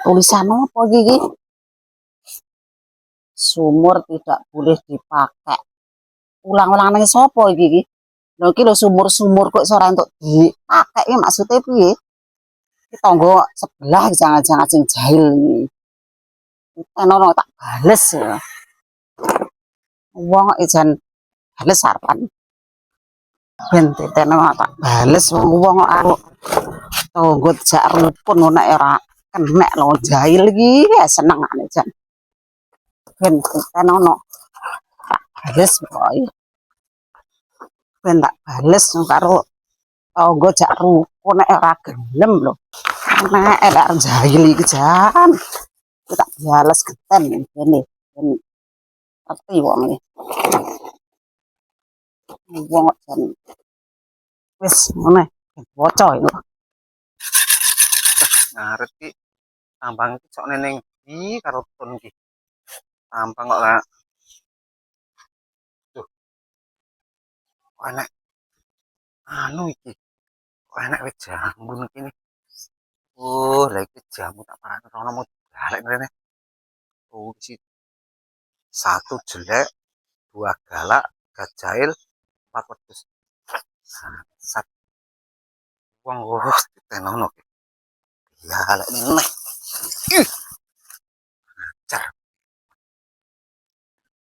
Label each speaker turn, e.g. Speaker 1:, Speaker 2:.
Speaker 1: Tulisan apa iki? Sumur tidak boleh dipakai. Ulang-ulang nang sapa iki? Lho iki lho sumur-sumur kok iso ora entuk dipakai iki maksudnya piye? Iki tangga sebelah jangan-jangan sing jahil iki. Enono tak bales ya. Wong ijan bales saran. Ben titene tak bales wong karo tangga jak rukun nek ora kenek lho jahil iki ya senengane jan. Ben titene bales pokoke. Ben tak bales karo tangga jak rukun nek ora gelem lho. Nek elek jahil iki jan. Tak bales geten ngene. Ben ngerti wong iki. Wong jan wis ngene bocah itu.
Speaker 2: Ngarep ki tambang iki sok neneng iki karo ton iki. Tambang kok lah. Tuh. Kok enak anu iki. Kok enak wit jambon kene. Lah iki jamu tak parani rono mau galek rene. Oh isi satu jelek, dua galak, tiga jahil, empat wedhus. Sat wong wis ditenono. Ya galek meneh. Ih. Jar.